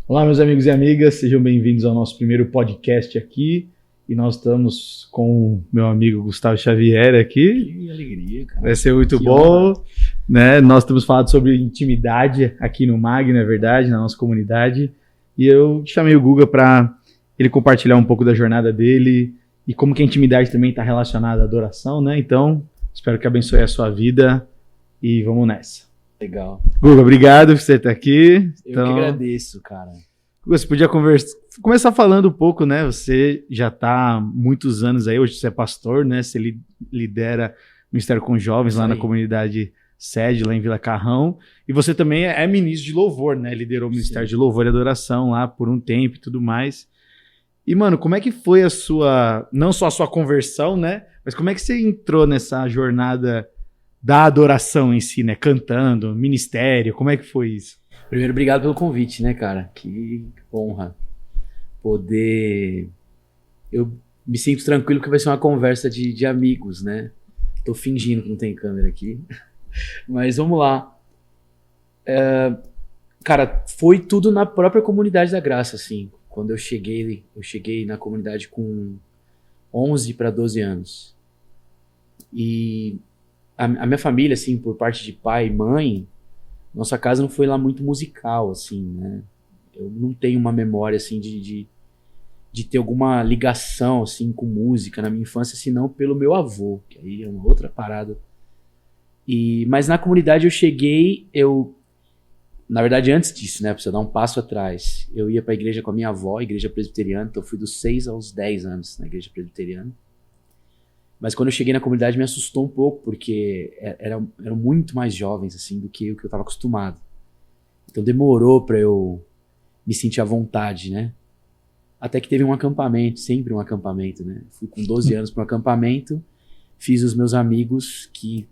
Olá, meus amigos e amigas, sejam bem-vindos ao nosso primeiro podcast aqui. E nós estamos com o meu amigo Gustavo Xavier aqui. Que alegria, cara. Vai ser muito Que bom, honra. né? Nós temos falado sobre intimidade aqui no MAG, na verdade, na nossa comunidade. E eu chamei o Guga para ele compartilhar um pouco da jornada dele e como que a intimidade também está relacionada à adoração, né? Então, espero que abençoe a sua vida e vamos nessa. Legal. Guga, obrigado por você estar aqui. Eu que agradeço, cara. Você podia começar falando um pouco, né? Você já está há muitos anos aí, hoje você é pastor, né? Você lidera o Ministério com Jovens lá na comunidade sede, lá em Vila Carrão. E você também é ministro de louvor, né? Liderou o Ministério de Louvor e Adoração lá por um tempo e tudo mais. E, mano, como é que foi a sua, não só a sua conversão, né? Mas como é que você entrou nessa jornada da adoração em si, né? Cantando, ministério, como é que foi isso? Primeiro, obrigado pelo convite, né, cara? Que honra poder... Eu me sinto tranquilo que vai ser uma conversa de amigos, né? Tô fingindo que não tem câmera aqui. Mas vamos lá. Cara, foi tudo na própria comunidade da graça, assim. Quando eu cheguei na comunidade com 11 para 12 anos. E a minha família, assim, por parte de pai e mãe, nossa casa não foi lá muito musical, assim, né? Eu não tenho uma memória, assim, de ter alguma ligação, assim, com música na minha infância, senão pelo meu avô, que aí é uma outra parada. Mas na comunidade eu cheguei, na verdade, antes disso, né, pra você dar um passo atrás, eu ia pra igreja com a minha avó, igreja presbiteriana, então eu fui dos 6 aos 10 anos na igreja presbiteriana. Mas quando eu cheguei na comunidade me assustou um pouco, porque eram muito mais jovens, assim, do que o que eu estava acostumado. Então demorou para eu me sentir à vontade, né? Até que teve um acampamento, sempre um acampamento, né? Fui com 12 anos para um acampamento, fiz os meus amigos, que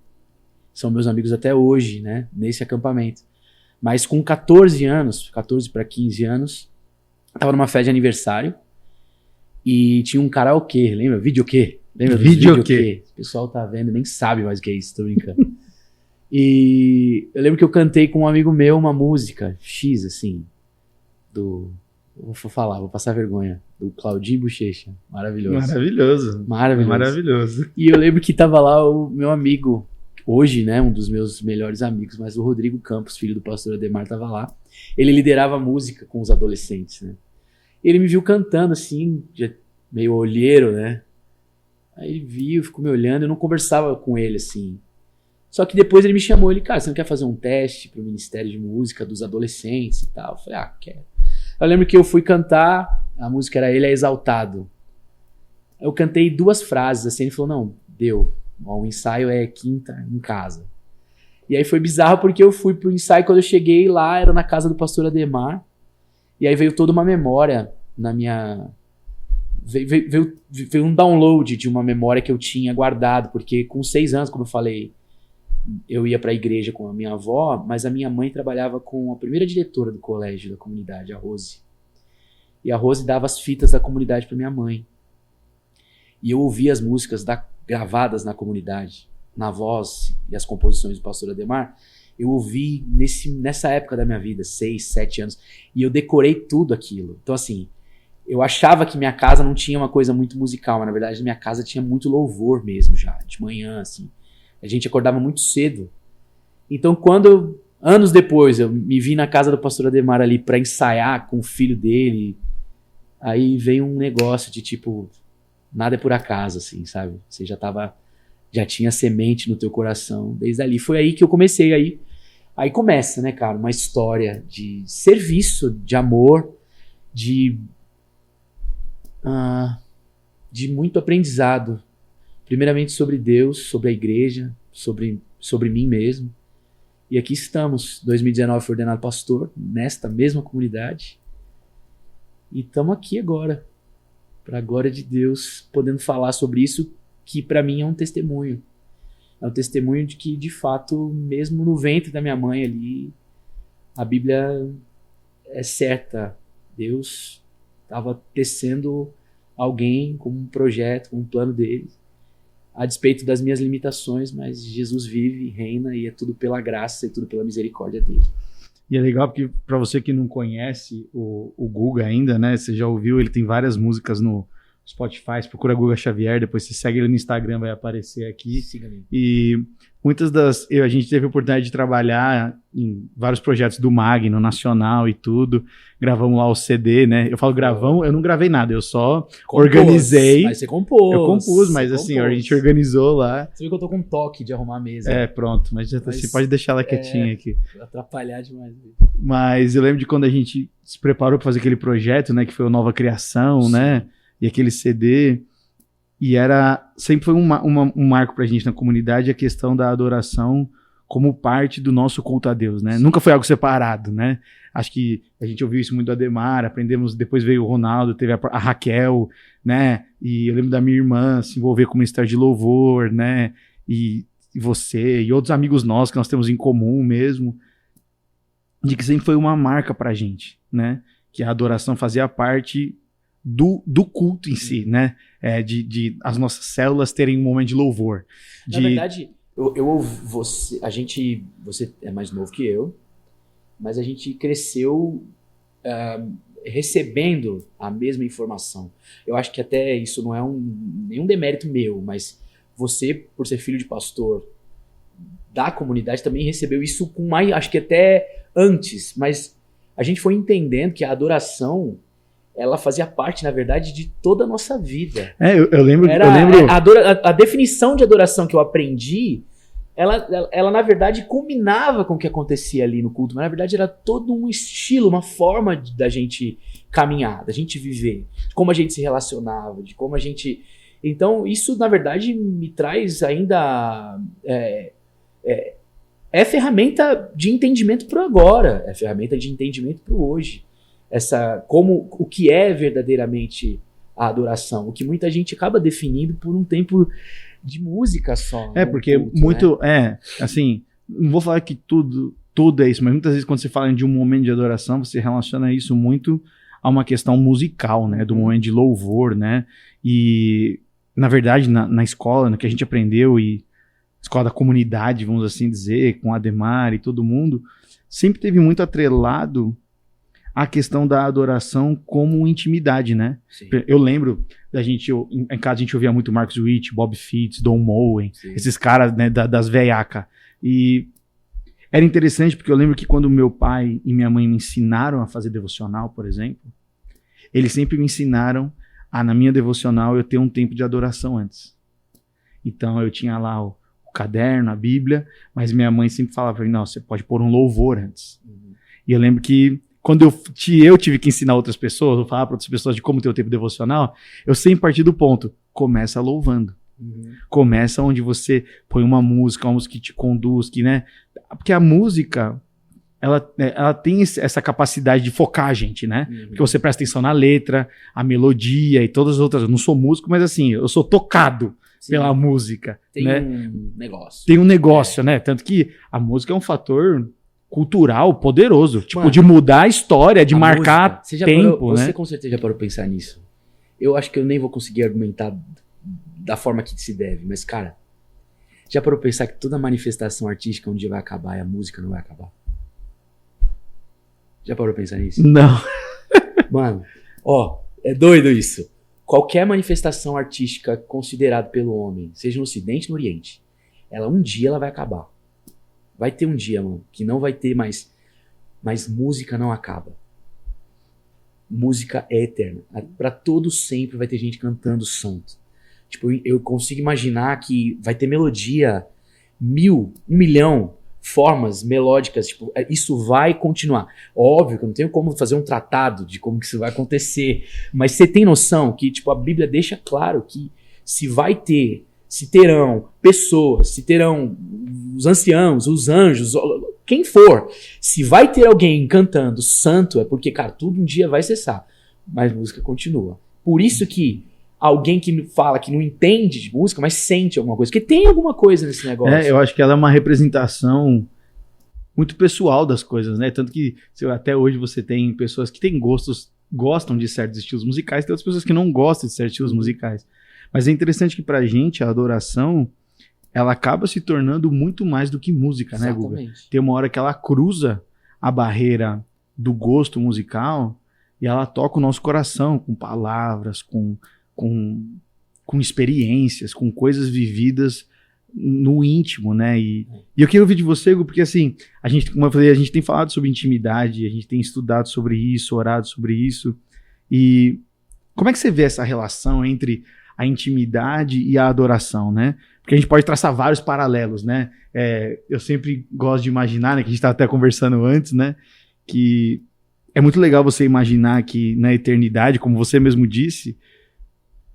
são meus amigos até hoje, né? Nesse acampamento. Mas com 14 anos, 14 para 15 anos, eu tava numa festa de aniversário e tinha um karaokê, lembra? Videokê. Lembra dos videokê? O pessoal tá vendo, nem sabe mais o que é isso, tô brincando. E eu lembro que eu cantei com um amigo meu uma música X, assim, vou passar vergonha, do Claudinho Bochecha. Maravilhoso. Maravilhoso. E eu lembro que tava lá o meu amigo, hoje, né, um dos meus melhores amigos, mas o Rodrigo Campos, filho do pastor Ademar, tava lá. Ele liderava a música com os adolescentes, né. Ele me viu cantando, assim, meio olheiro, né. Aí ele viu, ficou me olhando, eu não conversava com ele, assim. Só que depois ele me chamou, cara, você não quer fazer um teste pro Ministério de Música dos adolescentes e tal? Eu falei, quero. Eu lembro que eu fui cantar, a música era Ele é Exaltado. Eu cantei 2 frases, assim, ele falou, não, deu. O ensaio é quinta em casa. E aí foi bizarro porque eu fui pro ensaio, quando eu cheguei lá, era na casa do pastor Ademar. E aí veio toda uma memória na minha... Veio um download de uma memória que eu tinha guardado, porque com 6 anos, como eu falei, eu ia para a igreja com a minha avó, mas a minha mãe trabalhava com a primeira diretora do colégio da comunidade, a Rose. E a Rose dava as fitas da comunidade para minha mãe. E eu ouvia as músicas gravadas na comunidade, na voz e as composições do pastor Ademar. Eu ouvi nessa época da minha vida, 6, 7 anos, e eu decorei tudo aquilo. Então, assim, eu achava que minha casa não tinha uma coisa muito musical, mas na verdade minha casa tinha muito louvor mesmo já, de manhã, assim. A gente acordava muito cedo. Então anos depois, eu me vi na casa do pastor Ademar ali pra ensaiar com o filho dele, aí veio um negócio de tipo, nada é por acaso, assim, sabe? Você já tinha semente no teu coração desde ali. Foi aí que eu comecei, aí começa, né, cara, uma história de serviço, de amor, de muito aprendizado, primeiramente sobre Deus, sobre a igreja, sobre mim mesmo. E aqui estamos, 2019 fui ordenado pastor, nesta mesma comunidade, e estamos aqui agora, para a glória de Deus, podendo falar sobre isso, que para mim é um testemunho de que, de fato, mesmo no ventre da minha mãe ali, a Bíblia é certa, Deus estava tecendo alguém com um projeto, com um plano dele, a despeito das minhas limitações, mas Jesus vive, reina, e é tudo pela graça e tudo pela misericórdia dele. E é legal porque, para você que não conhece o Guga ainda, né? Você já ouviu, ele tem várias músicas no Spotify, procura Guga Xavier, depois você segue ele no Instagram, vai aparecer aqui. Siga-me. E muitas a gente teve a oportunidade de trabalhar em vários projetos do Magno, Nacional e tudo. Gravamos lá o CD, né? Eu falo gravamos, eu não gravei nada, eu só organizei. Mas você compôs. Eu compus, mas assim, a gente organizou lá. Você viu que eu tô com um toque de arrumar a mesa. Pronto, mas você pode deixar ela quietinha aqui. Atrapalhar demais. Mas eu lembro de quando a gente se preparou para fazer aquele projeto, né? Que foi o Nova Criação, sim, né? E aquele CD. E sempre foi um marco pra gente na comunidade a questão da adoração como parte do nosso culto a Deus, né? Sim. Nunca foi algo separado, né? Acho que a gente ouviu isso muito do Ademar, aprendemos, depois veio o Ronaldo, teve a Raquel, né? E eu lembro da minha irmã se envolver com o Ministério de Louvor, né? E você e outros amigos nossos que nós temos em comum mesmo, de que sempre foi uma marca pra gente, né? Que a adoração fazia parte do culto em si, né? De as nossas células terem um momento de louvor. Na verdade, você é mais novo que eu, mas a gente cresceu recebendo a mesma informação. Eu acho que até isso não é nenhum demérito meu, mas você, por ser filho de pastor da comunidade, também recebeu isso com mais, acho que até antes, mas a gente foi entendendo que a adoração, ela fazia parte, na verdade, de toda a nossa vida. Eu lembro. A definição de adoração que eu aprendi, ela na verdade culminava com o que acontecia ali no culto, mas na verdade era todo um estilo, uma forma da gente caminhar, da gente viver, de como a gente se relacionava, de como a gente... Então isso na verdade me traz ainda... É ferramenta de entendimento para o agora, é ferramenta de entendimento para o hoje. O que é verdadeiramente a adoração, o que muita gente acaba definindo por um tempo de música só. Porque culto, muito, né? Assim, não vou falar que tudo é isso, mas muitas vezes quando você fala de um momento de adoração, você relaciona isso muito a uma questão musical, né, do momento de louvor, né, e na verdade na escola, no que a gente aprendeu, e escola da comunidade, vamos assim dizer, com Ademar e todo mundo, sempre teve muito atrelado a questão da adoração como intimidade, né? Sim. Eu lembro da gente, em casa a gente ouvia muito Marcos Witt, Bob Fitts, Don Moen, sim, esses caras, né, das veiacas. E era interessante porque eu lembro que quando meu pai e minha mãe me ensinaram a fazer devocional, por exemplo, eles sempre me ensinaram na minha devocional eu ter um tempo de adoração antes. Então eu tinha lá o caderno, a Bíblia, mas minha mãe sempre falava pra mim, não, você pode pôr um louvor antes. Uhum. E eu lembro que quando eu tive que ensinar outras pessoas, ou falar para outras pessoas de como ter o tempo devocional, eu sempre parti do ponto, começa louvando. Uhum. Começa onde você põe uma música que te conduz, né? Porque a música, ela tem essa capacidade de focar a gente, né? Uhum. Porque você presta atenção na letra, a melodia e todas as outras. Eu não sou músico, mas assim, eu sou tocado, sim, pela música. Tem, né? um negócio. Tem um negócio, né? Tanto que a música é um fator cultural poderoso, tipo, de mudar a história, de marcar tempo, né? Você com certeza já parou pra pensar nisso. Eu acho que eu nem vou conseguir argumentar da forma que se deve, mas, cara, já parou pra pensar que toda manifestação artística um dia vai acabar e a música não vai acabar? Já parou pra pensar nisso? Não. Mano, é doido isso. Qualquer manifestação artística considerada pelo homem, seja no Ocidente ou no Oriente, um dia ela vai acabar. Vai ter um dia, mano, que não vai ter mais. Mas música não acaba. Música é eterna. Pra todo sempre vai ter gente cantando santo. Tipo, eu consigo imaginar que vai ter melodia, 1 milhão formas melódicas. Tipo, isso vai continuar. Óbvio que eu não tenho como fazer um tratado de como que isso vai acontecer. Mas você tem noção que, tipo, a Bíblia deixa claro que se terão pessoas, se terão os anciãos, os anjos, quem for, se vai ter alguém cantando santo, é porque, cara, tudo um dia vai cessar, mas a música continua. Por isso que alguém que fala que não entende de música, mas sente alguma coisa, porque tem alguma coisa nesse negócio. Eu acho que ela é uma representação muito pessoal das coisas, né? Tanto que até hoje você tem pessoas que têm gostam de certos estilos musicais, tem outras pessoas que não gostam de certos estilos musicais. Mas é interessante que pra gente a adoração, ela acaba se tornando muito mais do que música, exatamente, né, Guga? Tem uma hora que ela cruza a barreira do gosto musical e ela toca o nosso coração com palavras, com experiências, com coisas vividas no íntimo, né? E eu queria ouvir de você, Hugo, porque assim, a gente, como eu falei, a gente tem falado sobre intimidade, a gente tem estudado sobre isso, orado sobre isso, e como é que você vê essa relação entre a intimidade e a adoração, né? Porque a gente pode traçar vários paralelos, né? Eu sempre gosto de imaginar, né, que a gente estava até conversando antes, né, que é muito legal você imaginar que na eternidade, como você mesmo disse,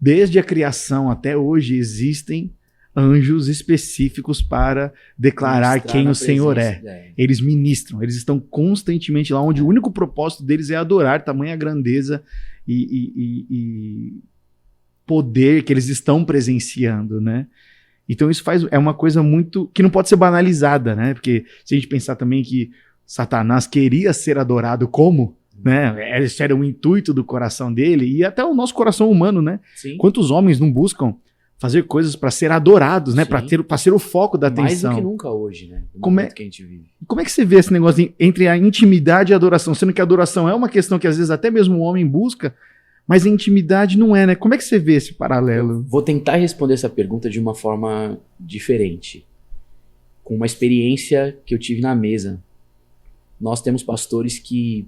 desde a criação até hoje existem anjos específicos para declarar Ministrar quem na o Senhor presença, é. Eles ministram, eles estão constantemente lá, onde o único propósito deles é adorar tamanha grandeza e poder que eles estão presenciando, né? Então isso é uma coisa muito que não pode ser banalizada, né? Porque se a gente pensar também que Satanás queria ser adorado como, né? Esse era o intuito do coração dele e até o nosso coração humano, né? Sim. Quantos homens não buscam fazer coisas para ser adorados, né? Para ser o foco da atenção. Mais do que nunca hoje, né? No Como é momento que a gente vive. Como é que você vê esse negócio entre a intimidade e a adoração? Sendo que a adoração é uma questão que às vezes até mesmo o homem busca, mas a intimidade não é, né? Como é que você vê esse paralelo? Vou tentar responder essa pergunta de uma forma diferente, com uma experiência que eu tive na mesa. Nós temos pastores que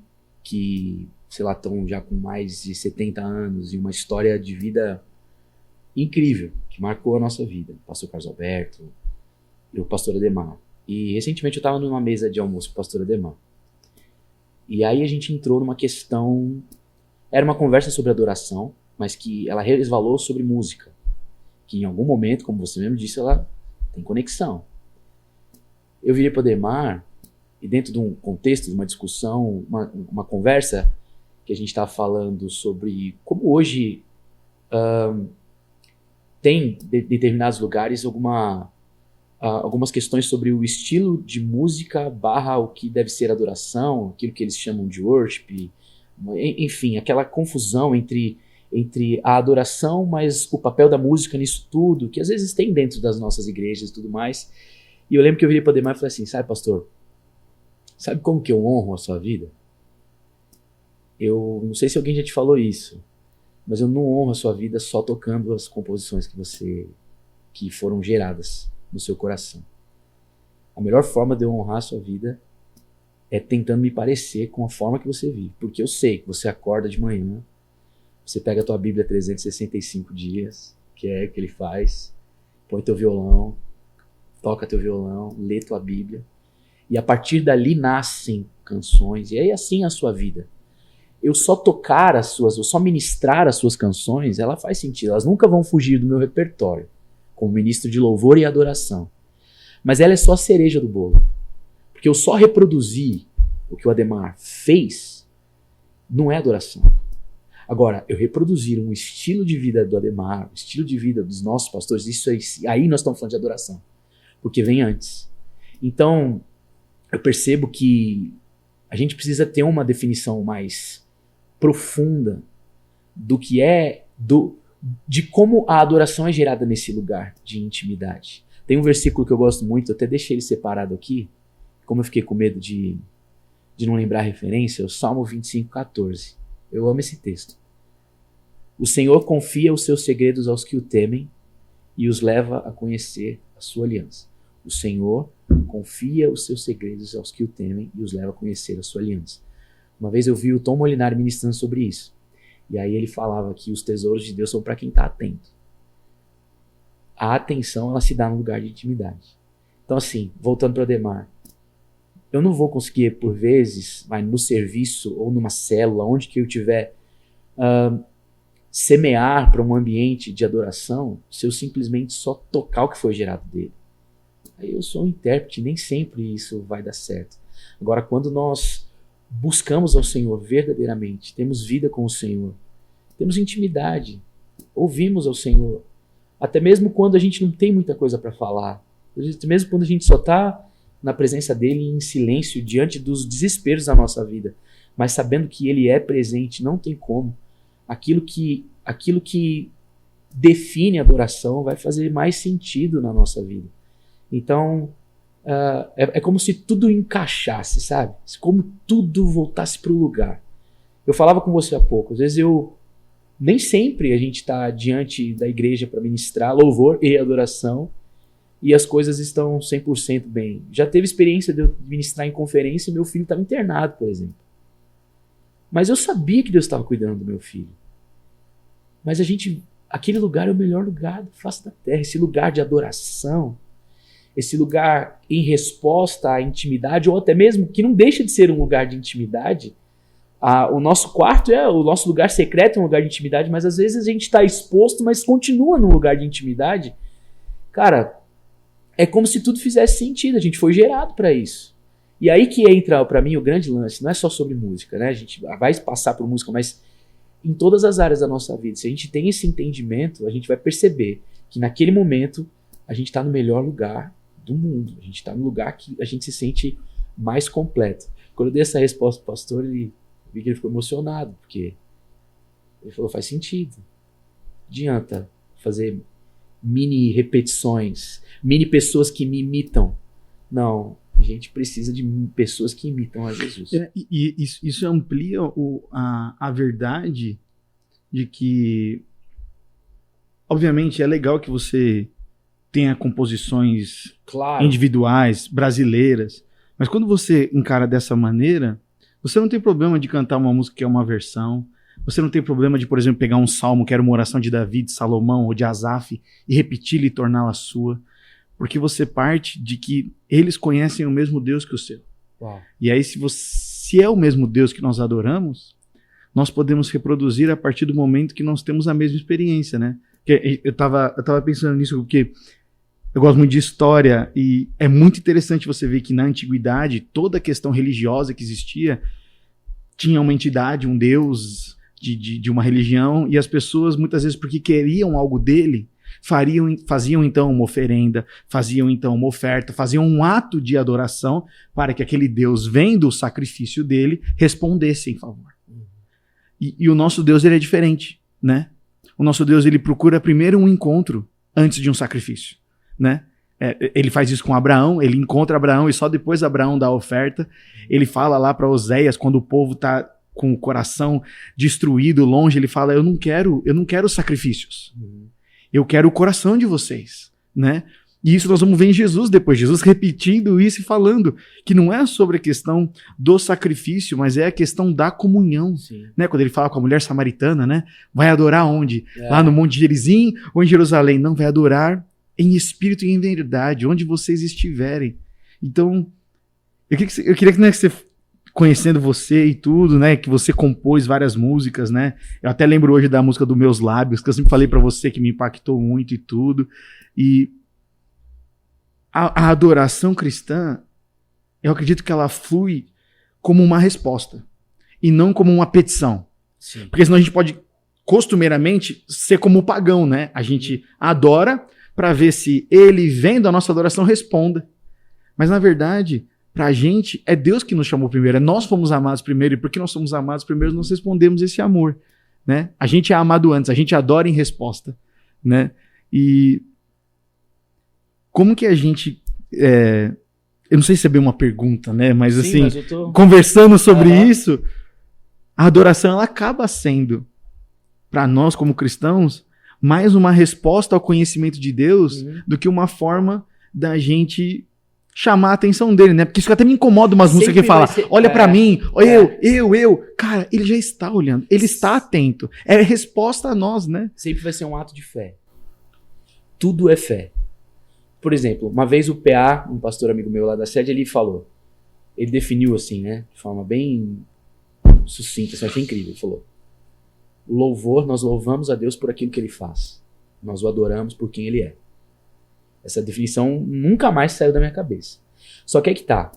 sei lá, estão já com mais de 70 anos e uma história de vida incrível, que marcou a nossa vida. O pastor Carlos Alberto e o pastor Ademar. E recentemente eu estava numa mesa de almoço com o pastor Ademar. E aí a gente entrou numa questão... Era uma conversa sobre adoração, mas que ela resvalou sobre música. Que em algum momento, como você mesmo disse, ela tem conexão. Eu virei para o Ademar, e dentro de um contexto, de uma discussão, uma conversa, que a gente estava falando sobre como hoje tem determinados lugares algumas questões sobre o estilo de música / o que deve ser adoração, aquilo que eles chamam de worship, enfim, aquela confusão entre a adoração, mas o papel da música nisso tudo, que às vezes tem dentro das nossas igrejas e tudo mais. E eu lembro que eu virei para o Ademar e falei assim, sabe, pastor, sabe como que eu honro a sua vida? Eu não sei se alguém já te falou isso, mas eu não honro a sua vida só tocando as composições que foram geradas no seu coração. A melhor forma de eu honrar a sua vida é tentando me parecer com a forma que você vive. Porque eu sei que você acorda de manhã, você pega a tua Bíblia 365 dias, que é o que ele faz, põe teu violão, toca teu violão, lê tua Bíblia, e a partir dali nascem canções, e aí assim é a sua vida. Eu só ministrar as suas canções, ela faz sentido, elas nunca vão fugir do meu repertório, como ministro de louvor e adoração. Mas ela é só a cereja do bolo. Porque eu só reproduzir o que o Ademar fez, não é adoração. Agora, eu reproduzir um estilo de vida do Ademar, um estilo de vida dos nossos pastores, isso aí nós estamos falando de adoração. Porque vem antes. Então, eu percebo que a gente precisa ter uma definição mais profunda do que de como a adoração é gerada nesse lugar de intimidade. Tem um versículo que eu gosto muito, eu até deixei ele separado aqui, como eu fiquei com medo de não lembrar a referência, é o Salmo 25:14. Eu amo esse texto. O Senhor confia os seus segredos aos que o temem e os leva a conhecer a sua aliança. O Senhor confia os seus segredos aos que o temem e os leva a conhecer a sua aliança. Uma vez eu vi o Tom Molinari ministrando sobre isso. E aí ele falava que os tesouros de Deus são para quem está atento. A atenção, ela se dá no lugar de intimidade. Então assim, voltando para o Ademar, eu não vou conseguir, por vezes, no serviço ou numa célula, onde que eu tiver, semear para um ambiente de adoração, se eu simplesmente só tocar o que foi gerado dele. Aí eu sou um intérprete, nem sempre isso vai dar certo. Agora, quando nós buscamos ao Senhor verdadeiramente, temos vida com o Senhor, temos intimidade, ouvimos ao Senhor, até mesmo quando a gente não tem muita coisa para falar, mesmo quando a gente só está na presença dele em silêncio, diante dos desesperos da nossa vida, mas sabendo que ele é presente, não tem como. Aquilo que define a adoração vai fazer mais sentido na nossa vida. Então, é como se tudo encaixasse, sabe? Como tudo voltasse pro lugar. Eu falava com você há pouco, às vezes nem sempre a gente está diante da igreja para ministrar louvor e adoração e as coisas estão 100% bem. Já teve experiência de eu ministrar em conferência e meu filho estava internado, por exemplo. Mas eu sabia que Deus estava cuidando do meu filho. Mas aquele lugar é o melhor lugar da face da terra, esse lugar de adoração, esse lugar em resposta à intimidade, ou até mesmo que não deixa de ser um lugar de intimidade. O nosso quarto o nosso lugar secreto, é um lugar de intimidade, mas às vezes a gente está exposto, mas continua num lugar de intimidade. Cara, é como se tudo fizesse sentido, a gente foi gerado para isso. E aí que entra, para mim, o grande lance, não é só sobre música, né? A gente vai passar por música, mas em todas as áreas da nossa vida, se a gente tem esse entendimento, a gente vai perceber que naquele momento a gente está no melhor lugar do mundo, a gente está no lugar que a gente se sente mais completo. Quando eu dei essa resposta pro pastor, vi que ele ficou emocionado, porque ele falou, faz sentido. Não adianta fazer mini repetições, mini pessoas que me imitam. Não, a gente precisa de pessoas que imitam a Jesus. E isso amplia a verdade de que, obviamente, é legal que você tenha composições individuais, brasileiras, mas quando você encara dessa maneira, você não tem problema de cantar uma música que é uma versão, você não tem problema de, por exemplo, pegar um salmo que era uma oração de Davi, de Salomão ou de Asaf e repeti-la e torná-la sua, porque você parte de que eles conhecem o mesmo Deus que o seu. Uau. E aí, se é o mesmo Deus que nós adoramos, nós podemos reproduzir a partir do momento que nós temos a mesma experiência, né? Eu tava pensando nisso porque eu gosto muito de história e é muito interessante você ver que na antiguidade toda a questão religiosa que existia tinha uma entidade, um Deus de uma religião, e as pessoas muitas vezes porque queriam algo dele faziam então uma oferenda, faziam então uma oferta, faziam um ato de adoração para que aquele Deus, vendo o sacrifício dele, respondesse em favor. E o nosso Deus, ele é diferente, né? O nosso Deus, ele procura primeiro um encontro antes de um sacrifício, né? Ele faz isso com Abraão, ele encontra Abraão e só depois Abraão dá a oferta. Ele fala lá para Oséias, quando o povo está com o coração destruído, longe, ele fala, eu não quero sacrifícios. Eu quero o coração de vocês, né? E isso nós vamos ver em Jesus depois, Jesus repetindo isso e falando que não é sobre a questão do sacrifício, mas é a questão da comunhão, né? Quando ele fala com a mulher samaritana, né? Vai adorar onde? Lá no Monte Gerizim ou em Jerusalém? Não, vai adorar em espírito e em verdade, onde vocês estiverem. Então, eu queria que, né, que você, conhecendo você e tudo, né, que você compôs várias músicas, né? Eu até lembro hoje da música dos Meus Lábios, que eu sempre falei pra você que me impactou muito e tudo. E a adoração cristã, eu acredito que ela flui como uma resposta e não como uma petição. Sim. Porque senão a gente pode costumeiramente ser como o pagão, né? A gente adora para ver se ele, vendo a nossa adoração, responda. Mas na verdade, pra gente, é Deus que nos chamou primeiro, nós fomos amados primeiro, e porque nós somos amados primeiro, nós respondemos esse amor, né? A gente é amado antes, a gente adora em resposta, né? E como que a gente... eu não sei se é bem uma pergunta, né? Mas Sim, assim, mas conversando sobre isso, a adoração ela acaba sendo, para nós como cristãos, mais uma resposta ao conhecimento de Deus do que uma forma da gente chamar a atenção dele, né? Porque isso até me incomoda umas músicas que fala, olha pra mim, eu. Cara, ele já está olhando, ele está atento. É resposta a nós, né? Sempre vai ser um ato de fé. Tudo é fé. Por exemplo, uma vez o PA, um pastor amigo meu lá da sede, ele definiu assim, né? De forma bem sucinta, assim, eu achei incrível. Ele falou, louvor, nós louvamos a Deus por aquilo que ele faz. Nós o adoramos por quem ele é. Essa definição nunca mais saiu da minha cabeça. Só que aí que tá.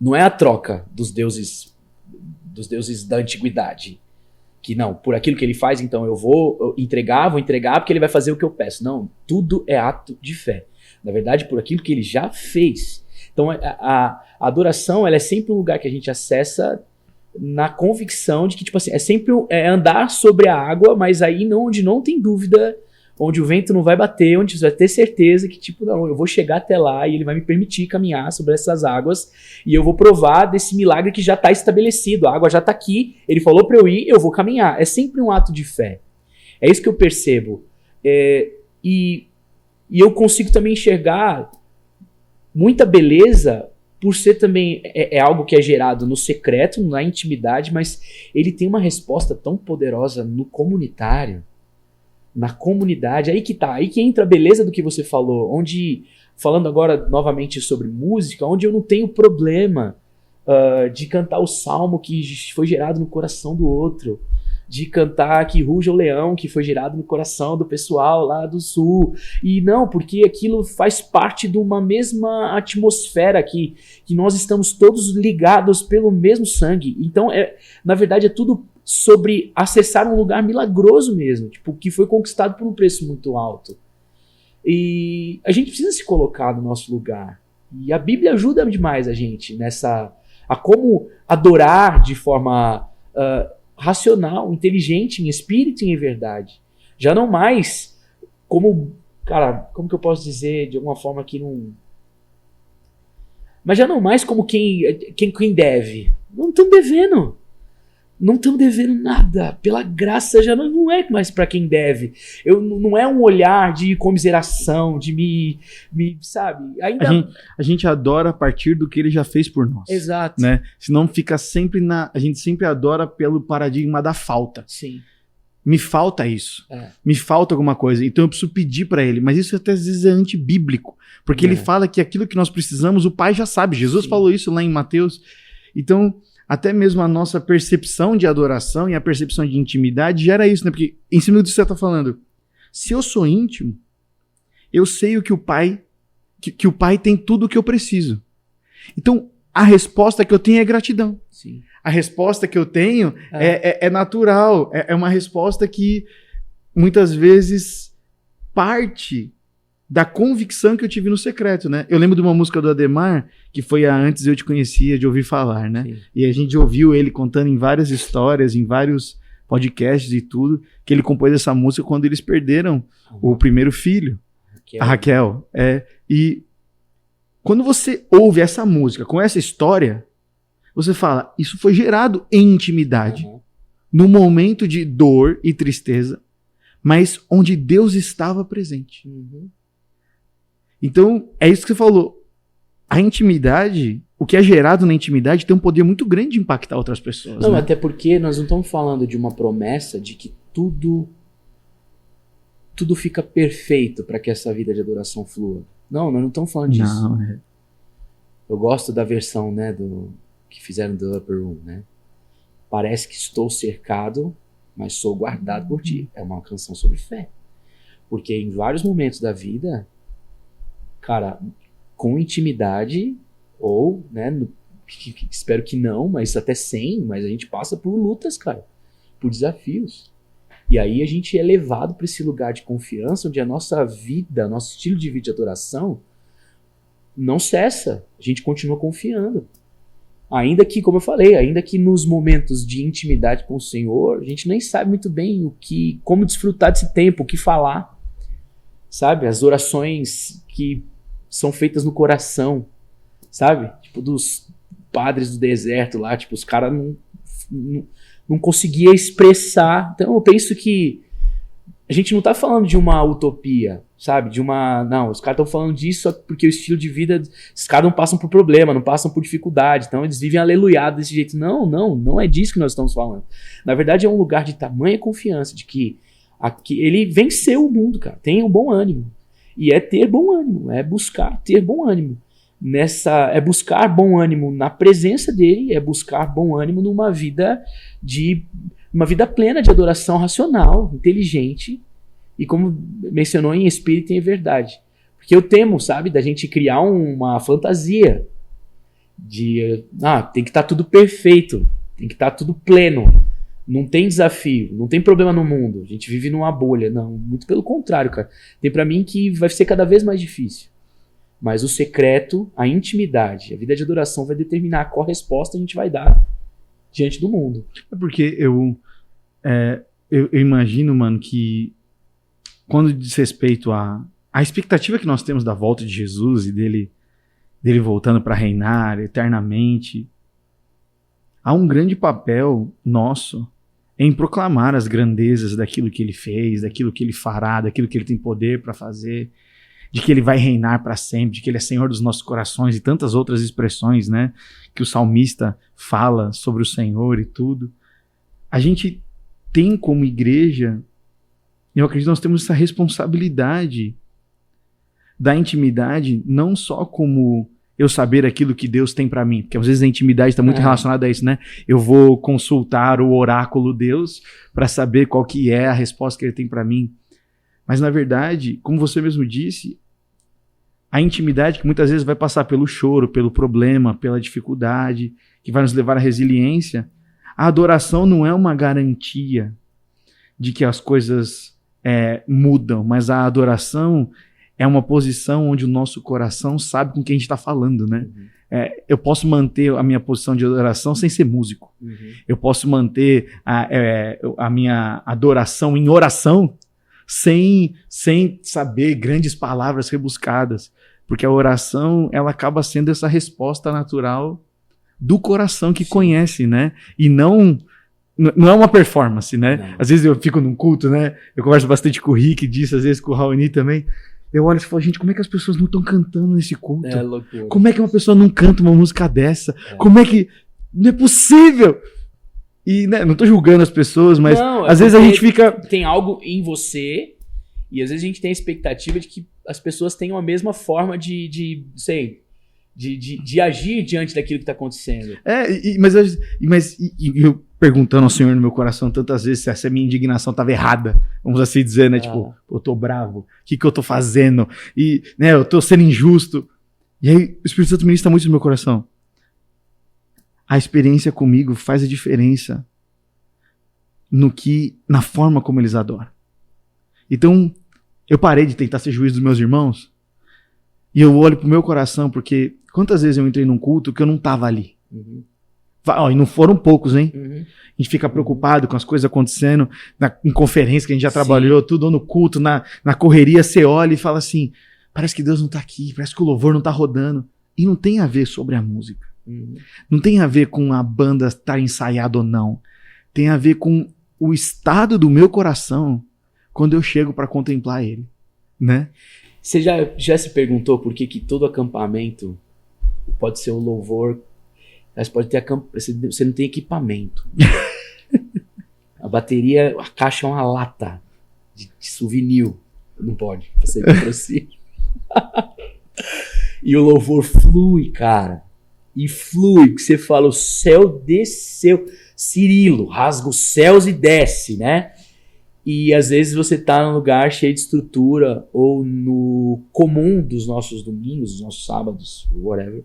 Não é a troca dos deuses da antiguidade. Que não, por aquilo que ele faz, então eu vou entregar porque ele vai fazer o que eu peço. Não, tudo é ato de fé. Na verdade, por aquilo que ele já fez. Então a adoração, ela é sempre um lugar que a gente acessa na convicção de que, tipo assim, é sempre andar sobre a água, mas aí onde não tem dúvida, onde o vento não vai bater, onde você vai ter certeza que, tipo, não, eu vou chegar até lá e ele vai me permitir caminhar sobre essas águas e eu vou provar desse milagre que já está estabelecido. A água já está aqui, ele falou para eu ir, eu vou caminhar. É sempre um ato de fé. É isso que eu percebo. E eu consigo também enxergar muita beleza por ser também algo que é gerado no secreto, na intimidade, mas ele tem uma resposta tão poderosa no comunitário, na comunidade. Aí que entra a beleza do que você falou, onde, falando agora novamente sobre música, onde eu não tenho problema de cantar o salmo que foi gerado no coração do outro, de cantar que ruja o leão, que foi gerado no coração do pessoal lá do sul. E não, porque aquilo faz parte de uma mesma atmosfera que nós estamos todos ligados pelo mesmo sangue. Então, na verdade, é tudo sobre acessar um lugar milagroso mesmo, tipo, que foi conquistado por um preço muito alto. E a gente precisa se colocar no nosso lugar. E a Bíblia ajuda demais a gente a como adorar de forma racional, inteligente, em espírito e em verdade. Já não mais como que eu posso dizer de alguma forma que não... Mas já não mais como quem deve. Não estamos devendo. Não estamos devendo nada. Pela graça já não é mais para quem deve. Não é um olhar de comiseração, de me sabe? Ainda... A gente adora a partir do que ele já fez por nós. Exato. Né? Senão fica sempre a gente sempre adora pelo paradigma da falta. Sim. Me falta isso. Me falta alguma coisa. Então eu preciso pedir para ele. Mas isso até às vezes é antibíblico. Porque ele fala que aquilo que nós precisamos, o Pai já sabe. Jesus falou isso lá em Mateus. Então... Até mesmo a nossa percepção de adoração e a percepção de intimidade gera isso, né? Porque, em cima do que você está falando, se eu sou íntimo, eu sei o que o Pai... Que o Pai tem tudo o que eu preciso. Então, a resposta que eu tenho é gratidão. Sim. A resposta que eu tenho é natural. É uma resposta que, muitas vezes, parte da convicção que eu tive no secreto, né? Eu lembro de uma música do Ademar, que foi a Antes Eu Te Conhecia, de ouvir falar, né? Sim. E a gente ouviu ele contando em várias histórias, em vários podcasts e tudo, que ele compôs essa música quando eles perderam o primeiro filho, a Raquel. E quando você ouve essa música com essa história, você fala, isso foi gerado em intimidade, no momento de dor e tristeza, mas onde Deus estava presente. Então, é isso que você falou. A intimidade, o que é gerado na intimidade tem um poder muito grande de impactar outras pessoas. Não, né? Até porque nós não estamos falando de uma promessa de que tudo fica perfeito para que essa vida de adoração flua. Não, nós não estamos falando disso. Não, Eu gosto da versão, né, que fizeram do Upper Room, né? Parece que estou cercado, mas sou guardado por ti. É uma canção sobre fé. Porque em vários momentos da vida, cara, com intimidade, ou, né, espero que não, mas até sem, mas a gente passa por lutas, cara, por desafios. E aí a gente é levado para esse lugar de confiança, onde a nossa vida, nosso estilo de vida de adoração não cessa. A gente continua confiando. Ainda que, como eu falei, ainda que nos momentos de intimidade com o Senhor, a gente nem sabe muito bem como desfrutar desse tempo, o que falar. Sabe? As orações que são feitas no coração, sabe? Tipo dos padres do deserto lá, tipo, os caras não conseguiam expressar. Então eu penso que a gente não tá falando de uma utopia, sabe? Não, os caras estão falando disso só porque o estilo de vida, esses caras não passam por problema, não passam por dificuldade, então eles vivem aleluiado desse jeito. Não é disso que nós estamos falando. Na verdade é um lugar de tamanha confiança, de que ele venceu o mundo, cara. Tenha um bom ânimo. E é ter bom ânimo, é buscar ter bom ânimo. É buscar bom ânimo na presença dele, é buscar bom ânimo numa vida plena de adoração racional, inteligente, e como mencionou, em espírito e em verdade. Porque eu temo, sabe, da gente criar uma fantasia de, tem que estar tudo perfeito, tem que estar tudo pleno, não tem desafio, não tem problema no mundo, a gente vive numa bolha. Não, muito pelo contrário, cara. Tem pra mim que vai ser cada vez mais difícil. Mas o secreto, a intimidade, a vida de adoração vai determinar qual resposta a gente vai dar diante do mundo. É porque eu imagino, mano, que quando diz respeito à expectativa que nós temos da volta de Jesus e dele voltando para reinar eternamente, há um grande papel nosso em proclamar as grandezas daquilo que ele fez, daquilo que ele fará, daquilo que ele tem poder para fazer, de que ele vai reinar para sempre, de que ele é Senhor dos nossos corações e tantas outras expressões, né, que o salmista fala sobre o Senhor e tudo. A gente tem como igreja, eu acredito que nós temos essa responsabilidade da intimidade, não só como eu saber aquilo que Deus tem para mim, porque às vezes a intimidade está muito relacionada a isso, né? Eu vou consultar o oráculo Deus para saber qual que é a resposta que ele tem para mim. Mas na verdade, como você mesmo disse, a intimidade que muitas vezes vai passar pelo choro, pelo problema, pela dificuldade, que vai nos levar à resiliência, a adoração não é uma garantia de que as coisas mudam, mas a adoração é uma posição onde o nosso coração sabe com quem a gente está falando, né? Eu posso manter a minha posição de adoração sem ser músico. Eu posso manter a minha adoração em oração sem saber grandes palavras rebuscadas. Porque a oração, ela acaba sendo essa resposta natural do coração que conhece, né? E não é uma performance, né? Não. Às vezes eu fico num culto, né? Eu converso bastante com o Rick disso, às vezes com o Raoni também. Eu olho e falo, gente, como é que as pessoas não estão cantando nesse culto? Loucura. Como é que uma pessoa não canta uma música dessa? Como é que... Não é possível! E, né, não tô julgando as pessoas, mas não, às vezes a gente fica... Tem algo em você e às vezes a gente tem a expectativa de que as pessoas tenham a mesma forma de agir diante daquilo que está acontecendo. Mas eu perguntando ao Senhor no meu coração tantas vezes se essa minha indignação estava errada, vamos assim dizer, né? Tipo, eu tô bravo, o que eu tô fazendo? E, né, eu tô sendo injusto. E aí o Espírito Santo ministra muito no meu coração. A experiência comigo faz a diferença na forma como eles adoram. Então, eu parei de tentar ser juiz dos meus irmãos e eu olho pro meu coração, porque quantas vezes eu entrei num culto que eu não tava ali? E não foram poucos, hein? A gente fica preocupado com as coisas acontecendo em conferência que a gente já trabalhou, tudo no culto, na correria, você olha e fala assim, parece que Deus não tá aqui, parece que o louvor não tá rodando. E não tem a ver sobre a música. Não tem a ver com a banda estar ensaiada ou não. Tem a ver com o estado do meu coração quando eu chego para contemplar ele, né? Você já se perguntou por que todo acampamento pode ser um louvor, mas pode ter você não tem equipamento. A bateria, a caixa é uma lata de souvenir. Não pode, você patrocínio. E o louvor flui, cara. E flui, que você fala, o céu desceu. Cirilo, rasga os céus e desce, né? E às vezes você tá num lugar cheio de estrutura, ou no comum dos nossos domingos, dos nossos sábados, whatever.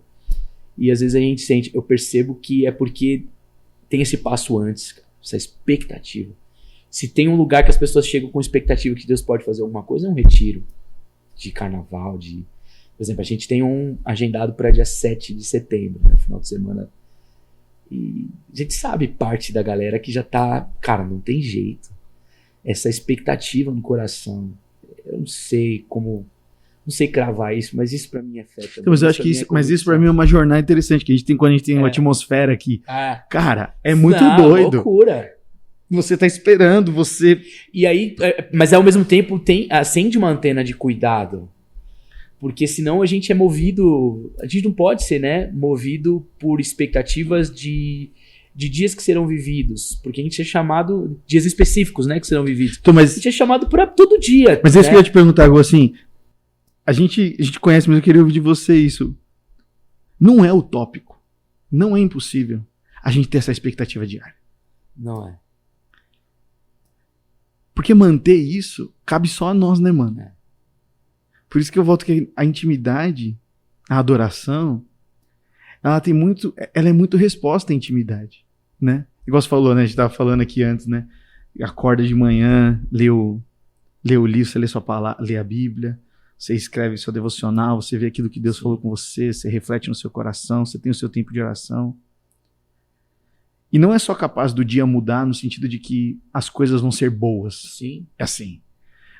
E às vezes a gente sente, eu percebo que é porque tem esse passo antes, cara, essa expectativa. Se tem um lugar que as pessoas chegam com expectativa que Deus pode fazer alguma coisa, é um retiro de carnaval, por exemplo, a gente tem um agendado para dia 7 de setembro, né, final de semana. E a gente sabe parte da galera que já tá, cara, não tem jeito. Essa expectativa no coração, eu não sei cravar isso, mas isso pra mim é fé também. Então, mas eu acho que isso pra mim é uma jornada interessante que a gente tem quando a gente tem uma atmosfera aqui. Cara, é muito doido. Loucura. Você tá esperando, E aí, mas ao mesmo tempo acende uma antena de cuidado. Porque senão a gente é movido, a gente não pode ser, né, movido por expectativas de dias que serão vividos, porque a gente é chamado, dias específicos, né, que serão vividos. Então, mas... A gente é chamado para todo dia. Mas é isso que eu ia te perguntar, Gu, assim, a gente conhece, mas eu queria ouvir de você isso. Não é utópico, não é impossível a gente ter essa expectativa diária. Não é. Porque manter isso cabe só a nós, né, mano? Por isso que eu volto que a intimidade, a adoração, ela é muito resposta à intimidade, né? Igual você falou, né? A gente tava falando aqui antes, né? Acorda de manhã, lê o livro, você lê sua palavra, lê a Bíblia, você escreve seu devocional, você vê aquilo que Deus falou com você, você reflete no seu coração, você tem o seu tempo de oração. E não é só capaz do dia mudar no sentido de que as coisas vão ser boas. Sim. É assim.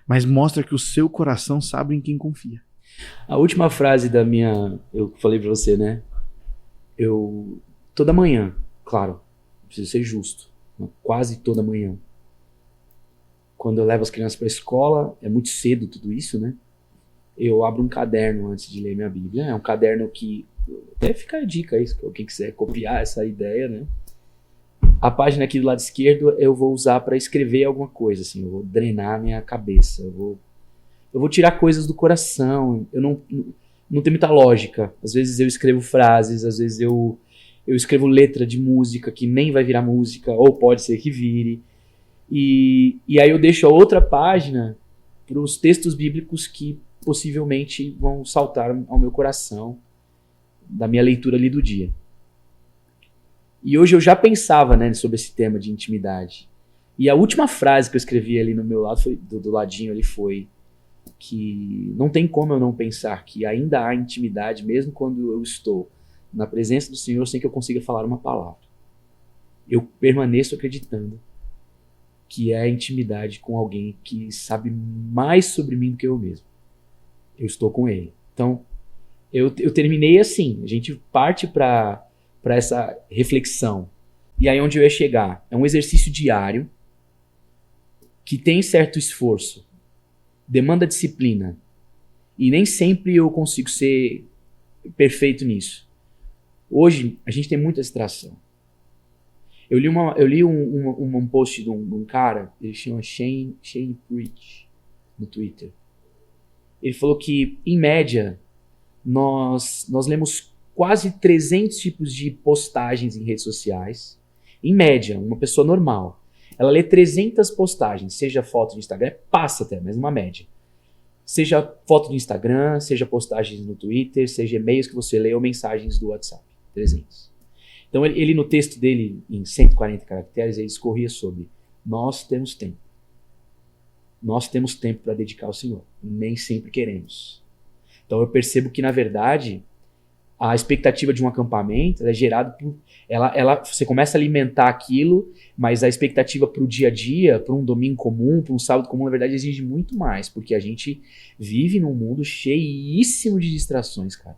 mas mostra que o seu coração sabe em quem confia. A última frase da minha... Eu falei pra você, né? Toda manhã, claro, preciso ser justo, quase toda manhã. Quando eu levo as crianças pra escola, é muito cedo tudo isso, né? Eu abro um caderno antes de ler minha Bíblia. É um caderno que... Até fica a dica aí, quem quiser copiar essa ideia, né? A página aqui do lado esquerdo eu vou usar para escrever alguma coisa, assim. Eu vou drenar a minha cabeça. Eu vou tirar coisas do coração. Eu não tenho muita lógica. Às vezes eu escrevo frases, às vezes eu escrevo letra de música que nem vai virar música, ou pode ser que vire. E aí eu deixo a outra página para os textos bíblicos que possivelmente vão saltar ao meu coração da minha leitura ali do dia. E hoje eu já pensava, né, sobre esse tema de intimidade. E a última frase que eu escrevi ali no meu lado, do ladinho ali, foi que não tem como eu não pensar que ainda há intimidade, mesmo quando eu estou na presença do Senhor sem que eu consiga falar uma palavra. Eu permaneço acreditando que é a intimidade com alguém que sabe mais sobre mim do que eu mesmo. Eu estou com ele. Então, eu terminei assim. A gente parte para essa reflexão. E aí onde eu ia chegar? É um exercício diário que tem certo esforço, demanda disciplina. E nem sempre eu consigo ser perfeito nisso. Hoje, a gente tem muita distração. Eu li um post de um cara, ele chama Shane Preach, no Twitter. Ele falou que, em média, nós lemos quase 300 tipos de postagens em redes sociais. Em média, uma pessoa normal, ela lê 300 postagens, seja foto de Instagram, passa até, mas uma média. Seja foto de Instagram, seja postagens no Twitter, seja e-mails que você lê ou mensagens do WhatsApp. 300. Então ele no texto dele, em 140 caracteres, ele discorria sobre: nós temos tempo. Nós temos tempo para dedicar ao Senhor. Nem sempre queremos. Então eu percebo que, na verdade, a expectativa de um acampamento é gerada por... Você começa a alimentar aquilo, mas a expectativa para o dia a dia, para um domingo comum, para um sábado comum, na verdade, exige muito mais, porque a gente vive num mundo cheíssimo de distrações, cara.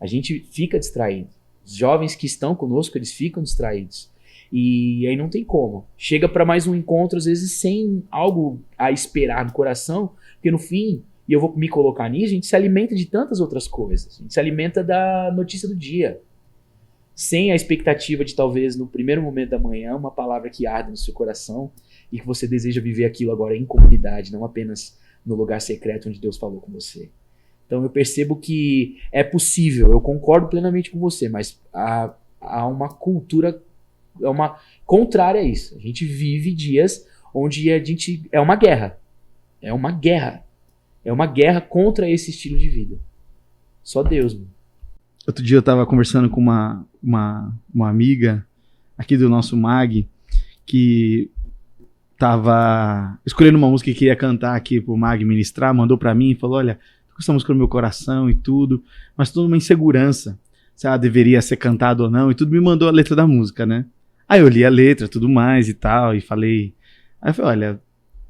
A gente fica distraído. Os jovens que estão conosco, eles ficam distraídos. E aí não tem como. Chega para mais um encontro, às vezes, sem algo a esperar no coração, porque no fim, e eu vou me colocar nisso, a gente se alimenta de tantas outras coisas. A gente se alimenta da notícia do dia. Sem a expectativa de, talvez, no primeiro momento da manhã, uma palavra que arde no seu coração e que você deseja viver aquilo agora em comunidade, não apenas no lugar secreto onde Deus falou com você. Então eu percebo que é possível, eu concordo plenamente com você, mas há uma cultura contrária a isso. A gente vive dias onde a gente... É uma guerra. É uma guerra. É uma guerra contra esse estilo de vida. Só Deus, mano. Outro dia eu tava conversando com uma amiga aqui do nosso MAG, que tava escolhendo uma música que queria cantar aqui pro MAG ministrar, mandou pra mim e falou: olha, tô com essa música no meu coração e tudo, mas tô numa insegurança se ela deveria ser cantada ou não, e tudo, me mandou a letra da música, né? Aí eu li a letra, tudo mais e tal, e falei... Aí eu falei, olha,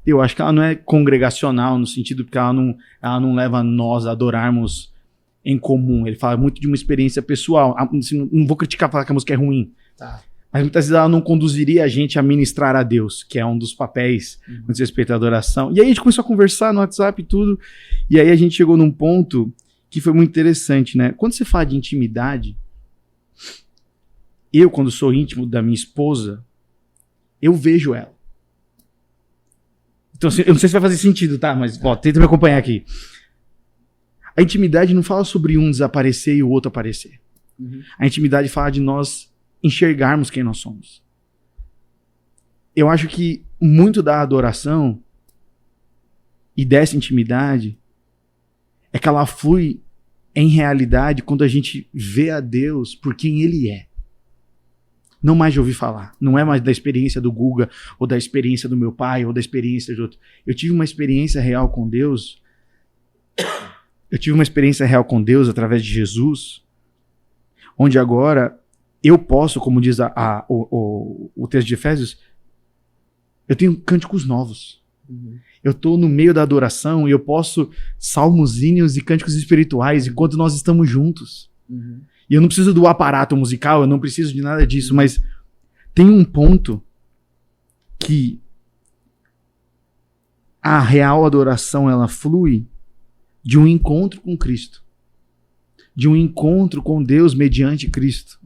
eu acho que ela não é congregacional no sentido porque ela não leva nós a adorarmos em comum. Ele fala muito de uma experiência pessoal. Assim, não vou criticar, falar que a música é ruim. Tá. Mas muitas vezes ela não conduziria a gente a ministrar a Deus, que é um dos papéis no respeito à adoração. E aí a gente começou a conversar no WhatsApp e tudo, e aí a gente chegou num ponto que foi muito interessante, né? Quando você fala de intimidade, eu, quando sou íntimo da minha esposa, eu vejo ela. Então, eu não sei se vai fazer sentido, tá? Mas, ó, tenta me acompanhar aqui. A intimidade não fala sobre um desaparecer e o outro aparecer. Uhum. A intimidade fala de nós enxergarmos quem nós somos. Eu acho que muito da adoração e dessa intimidade é que ela flui em realidade quando a gente vê a Deus por quem Ele é. Não mais de ouvir falar. Não é mais da experiência do Guga, ou da experiência do meu pai, ou da experiência de outro. Eu tive uma experiência real com Deus. Eu tive uma experiência real com Deus através de Jesus, onde agora eu posso, como diz o texto de Efésios, eu tenho cânticos novos. Eu estou no meio da adoração e eu posso salmos, hinos e cânticos espirituais enquanto nós estamos juntos. E eu não preciso do aparato musical, eu não preciso de nada disso, mas tem um ponto que a real adoração, ela flui de um encontro com Cristo. De um encontro com Deus mediante Cristo.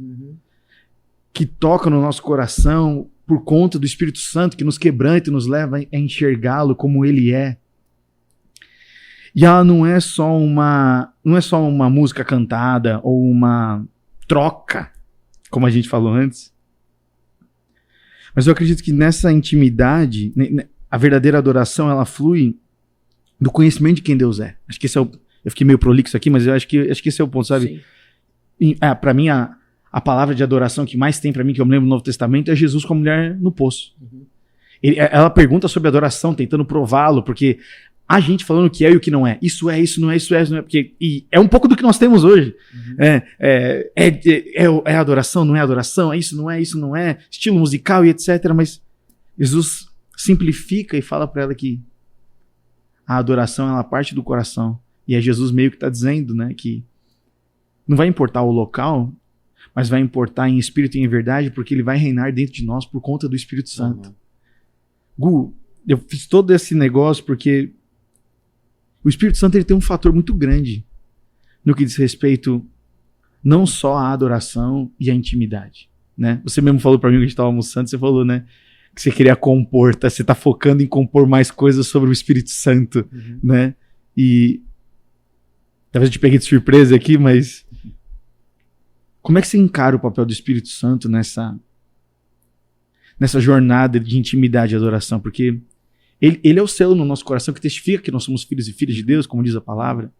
Que toca no nosso coração por conta do Espírito Santo, que nos quebranta e nos leva a enxergá-lo como Ele é. E ela não é só uma música cantada ou uma troca, como a gente falou antes. Mas eu acredito que nessa intimidade, a verdadeira adoração, ela flui do conhecimento de quem Deus é. Acho que esse é o... Eu fiquei meio prolixo aqui, mas eu acho que esse é o ponto, sabe? Para mim, a palavra de adoração que mais tem para mim, que eu me lembro no Novo Testamento, é Jesus com a mulher no poço. Ela pergunta sobre adoração, tentando prová-lo, porque a gente falando o que é e o que não é. Isso é, isso não é, isso é, isso não é. Porque, e é um pouco do que nós temos hoje. É adoração, não é adoração, é isso não é, estilo musical e etc. Mas Jesus simplifica e fala para ela que a adoração, ela parte do coração. E é Jesus meio que está dizendo, né, que não vai importar o local, mas vai importar em espírito e em verdade, porque ele vai reinar dentro de nós por conta do Espírito Santo. Gu, eu fiz todo esse negócio porque o Espírito Santo ele tem um fator muito grande no que diz respeito não só à adoração e à intimidade, né? Você mesmo falou para mim que a gente estava almoçando, você falou, né, que você queria compor, tá? Você está focando em compor mais coisas sobre o Espírito Santo, né? E talvez eu te peguei de surpresa aqui, mas como é que você encara o papel do Espírito Santo nessa jornada de intimidade e adoração? Porque ele é o selo no nosso coração que testifica que nós somos filhos e filhas de Deus, como diz a palavra.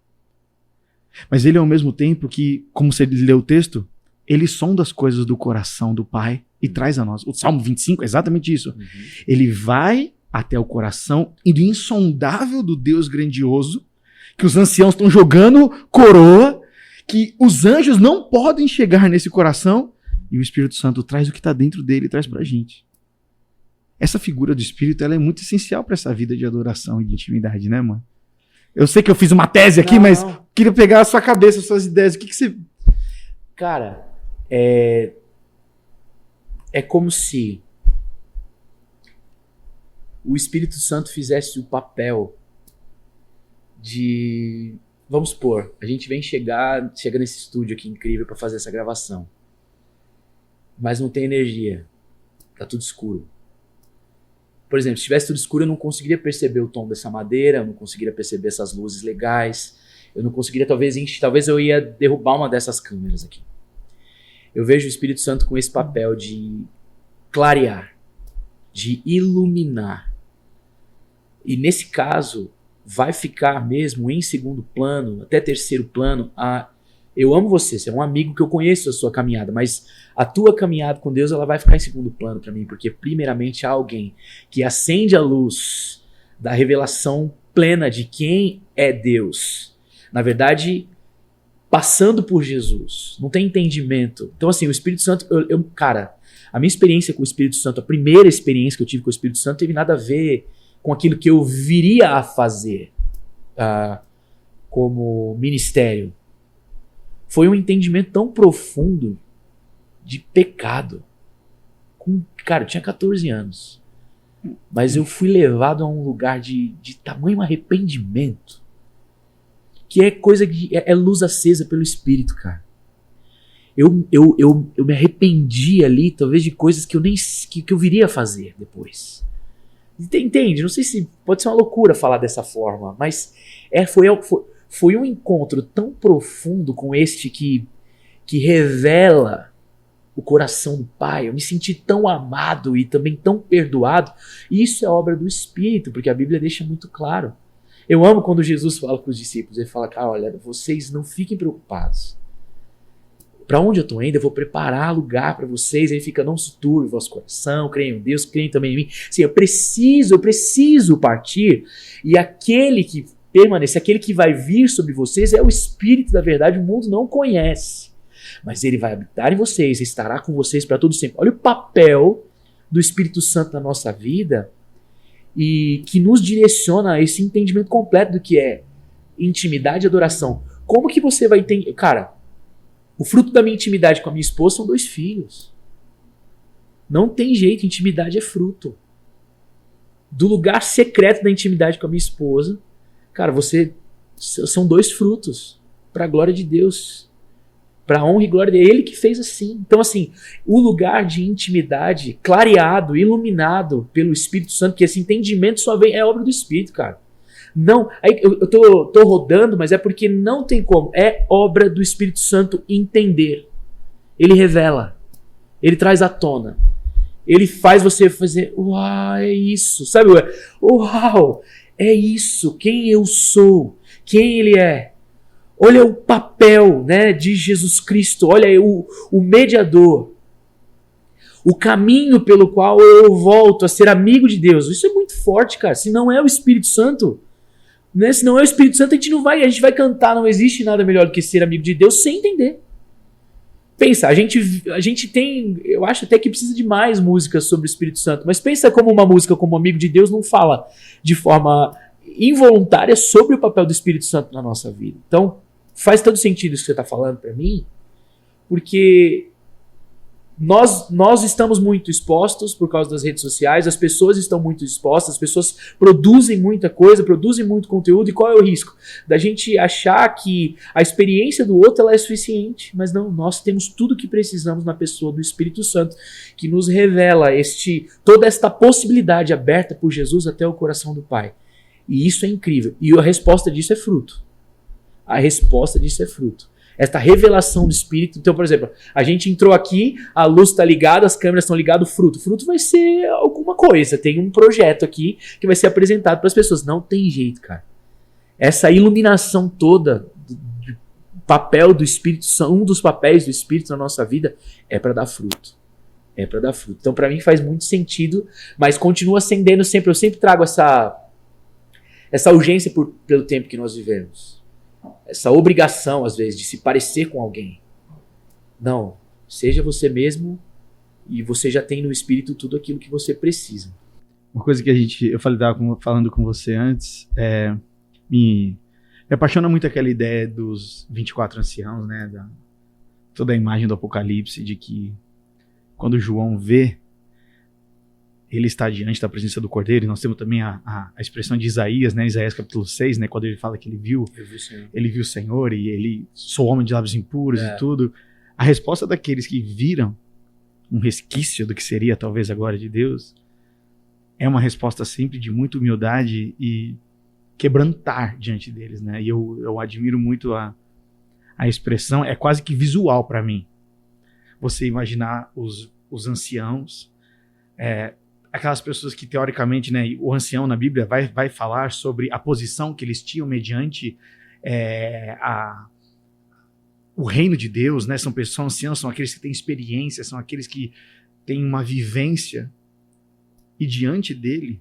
Mas ele é ao mesmo tempo que, como você leu o texto, ele sonda as coisas do coração do Pai e traz a nós. O Salmo 25 é exatamente isso. Ele vai até o coração e do insondável do Deus grandioso, que os anciãos estão jogando coroa, que os anjos não podem chegar nesse coração, e o Espírito Santo traz o que está dentro dele e traz pra gente. Essa figura do Espírito, ela é muito essencial para essa vida de adoração e de intimidade, né, mano? Eu sei que eu fiz uma tese aqui, mas queria pegar a sua cabeça, as suas ideias. O que você... Cara, é como se o Espírito Santo fizesse o papel de... Vamos supor, a gente chega nesse estúdio aqui incrível para fazer essa gravação. Mas não tem energia. Tá tudo escuro. Por exemplo, se tivesse tudo escuro, eu não conseguiria perceber o tom dessa madeira, eu não conseguiria perceber essas luzes legais, eu não conseguiria, talvez eu ia derrubar uma dessas câmeras aqui. Eu vejo o Espírito Santo com esse papel de clarear, de iluminar. E nesse caso, vai ficar mesmo em segundo plano, até terceiro plano, eu amo você é um amigo que eu conheço a sua caminhada, mas a tua caminhada com Deus, ela vai ficar em segundo plano para mim, porque primeiramente há alguém que acende a luz da revelação plena de quem é Deus. Na verdade, passando por Jesus, não tem entendimento. Então assim, o Espírito Santo, cara, a minha experiência com o Espírito Santo, a primeira experiência que eu tive com o Espírito Santo teve nada a ver com aquilo que eu viria a fazer como ministério. Foi um entendimento tão profundo de pecado. Cara, eu tinha 14 anos. Mas eu fui levado a um lugar de tamanho arrependimento. Que é coisa que é luz acesa pelo Espírito, cara. Eu me arrependi ali, talvez, de coisas que eu nem que eu viria a fazer depois. Entende? Não sei se pode ser uma loucura falar dessa forma, mas foi um encontro tão profundo com este que revela o coração do Pai. Eu me senti tão amado e também tão perdoado. E isso é obra do Espírito, porque a Bíblia deixa muito claro. Eu amo quando Jesus fala com os discípulos. Ele fala, cara, olha, vocês não fiquem preocupados. Para onde eu estou indo, eu vou preparar lugar para vocês. Aí fica, não se turbe o vosso coração, creiam em Deus, creiam também em mim. Sim, eu preciso partir. E aquele que permanecer, aquele que vai vir sobre vocês é o Espírito da verdade, o mundo não conhece. Mas ele vai habitar em vocês, estará com vocês para todo sempre. Olha o papel do Espírito Santo na nossa vida. e que nos direciona a esse entendimento completo do que é intimidade e adoração. Como que você vai entender? Cara, o fruto da minha intimidade com a minha esposa são 2 filhos. Não tem jeito, intimidade é fruto. Do lugar secreto da intimidade com a minha esposa, cara, são 2 frutos para a glória de Deus, para a honra e glória dele. Ele que fez assim. Então, assim, o lugar de intimidade clareado, iluminado pelo Espírito Santo, que esse entendimento só vem, é obra do Espírito, cara. Não, aí eu tô rodando, mas é porque não tem como. É obra do Espírito Santo entender. Ele revela. Ele traz à tona. Ele faz você fazer, uau, é isso. Sabe, uau, é isso. Quem eu sou. Quem ele é. Olha o papel, né, de Jesus Cristo. Olha o mediador. O caminho pelo qual eu volto a ser amigo de Deus. Isso é muito forte, cara. Se não é o Espírito Santo... Né? Se não é o Espírito Santo, a gente vai cantar, não existe nada melhor do que ser amigo de Deus sem entender. Pensa, a gente tem, eu acho até que precisa de mais músicas sobre o Espírito Santo, mas pensa como uma música como Amigo de Deus não fala de forma involuntária sobre o papel do Espírito Santo na nossa vida. Então, faz todo sentido isso que você está falando para mim, porque nós estamos muito expostos por causa das redes sociais, as pessoas estão muito expostas, as pessoas produzem muita coisa, produzem muito conteúdo, e qual é o risco? Da gente achar que a experiência do outro ela é suficiente, mas não, nós temos tudo o que precisamos na pessoa do Espírito Santo, que nos revela toda esta possibilidade aberta por Jesus até o coração do Pai. E isso é incrível, e a resposta disso é fruto. A resposta disso é fruto. Esta revelação do Espírito. Então, por exemplo, a gente entrou aqui, a luz está ligada, as câmeras estão ligadas, o fruto. O fruto vai ser alguma coisa. Tem um projeto aqui que vai ser apresentado para as pessoas. Não tem jeito, cara. Essa iluminação toda do papel do Espírito, um dos papéis do Espírito na nossa vida é para dar fruto. É para dar fruto. Então, para mim faz muito sentido, mas continua acendendo sempre. Eu sempre trago essa urgência pelo tempo que nós vivemos. Essa obrigação, às vezes, de se parecer com alguém. Não. Seja você mesmo e você já tem no Espírito tudo aquilo que você precisa. Uma coisa que eu estava falando com você antes, me apaixona muito aquela ideia dos 24 anciãos, né? Toda a imagem do Apocalipse, de que quando João vê, ele está diante da presença do Cordeiro. E nós temos também a expressão de Isaías, né? Isaías capítulo 6, né? Quando ele fala que ele viu o Senhor e ele sou homem de lábios impuros e tudo. A resposta daqueles que viram um resquício do que seria talvez a glória de Deus é uma resposta sempre de muita humildade e quebrantar diante deles, né? E eu admiro muito a expressão, é quase que visual para mim. Você imaginar os anciãos, aquelas pessoas que teoricamente, né, o ancião na Bíblia vai falar sobre a posição que eles tinham mediante o reino de Deus, né? São anciãos, são aqueles que têm experiência, são aqueles que têm uma vivência, e diante dele,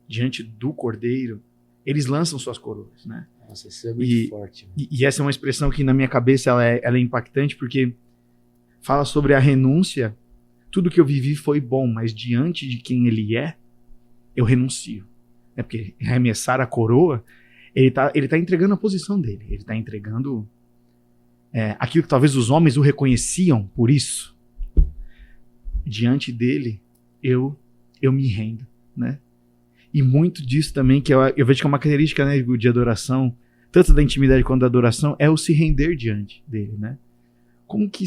diante do Cordeiro, eles lançam suas coroas, né? Nossa, isso é muito forte. E essa é uma expressão que na minha cabeça ela é impactante, porque fala sobre a renúncia. Tudo que eu vivi foi bom, mas diante de quem ele é, eu renuncio. Porque arremessar a coroa, ele tá entregando a posição dele. Ele está entregando aquilo que talvez os homens o reconheciam por isso. Diante dele, eu me rendo, né? E muito disso também, que eu vejo que é uma característica, né, de adoração, tanto da intimidade quanto da adoração, é o se render diante dele, né? Como que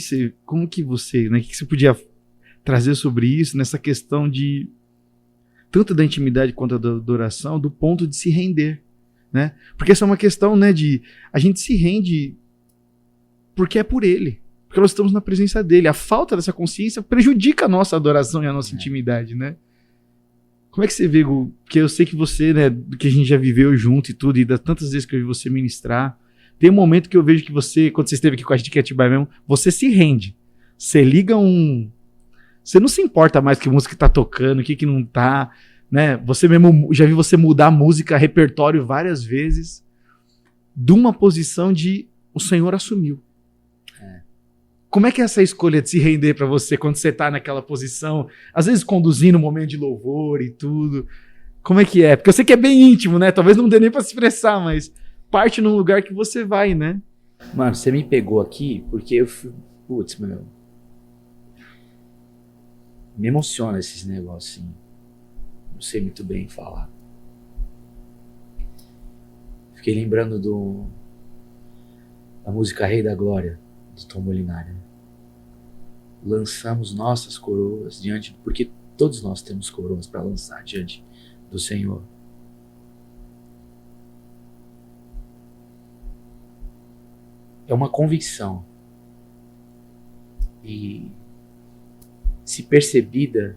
você, né, o que você podia trazer sobre isso, nessa questão de tanto da intimidade quanto da adoração, do ponto de se render, né? Porque essa é uma questão, né, de a gente se rende porque é por ele, porque nós estamos na presença dele. A falta dessa consciência prejudica a nossa adoração e a nossa intimidade, né? Como é que você vê, Gu? Porque eu sei que você, né, do que a gente já viveu junto e tudo, e das tantas vezes que eu vi você ministrar, tem um momento que eu vejo que você, quando você esteve aqui com a gente, que é Atibaia mesmo, você se rende. Você liga Você não se importa mais que música tá tocando, o que não tá, né? Você mesmo, já vi você mudar a música, repertório várias vezes, de uma posição de o Senhor assumiu. Como é que é essa escolha de se render para você quando você tá naquela posição, às vezes conduzindo um momento de louvor e tudo? Como é que é? Porque eu sei que é bem íntimo, né? Talvez não dê nem pra se expressar, mas parte num lugar que você vai, né? Mano, você me pegou aqui porque eu fui... Putz, meu... Me emociona esses negócios, assim. Não sei muito bem falar. Fiquei lembrando da música Rei da Glória, do Tom Molinari. Lançamos nossas coroas diante... Porque todos nós temos coroas para lançar diante do Senhor. É uma convicção. E se percebida,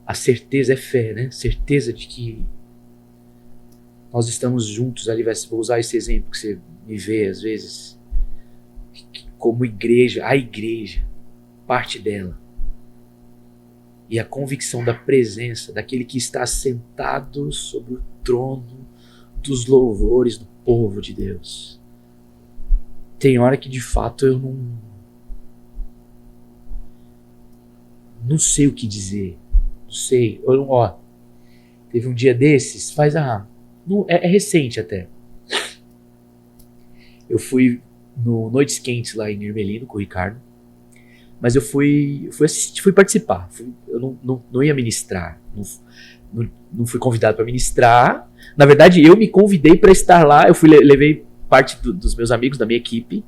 a certeza é fé, né? Certeza de que nós estamos juntos ali. Vou usar esse exemplo que você me vê às vezes. Como igreja, a igreja, parte dela. E a convicção da presença daquele que está sentado sobre o trono dos louvores do povo de Deus. Tem hora que de fato eu não sei o que dizer. Não sei. Teve um dia desses, é recente até. Eu fui no Noites Quentes lá em Ermelino com o Ricardo. Mas eu fui assistir, fui participar. Eu não ia ministrar. Não fui convidado para ministrar. Na verdade, eu me convidei para estar lá. Eu levei parte dos meus amigos, da minha equipe.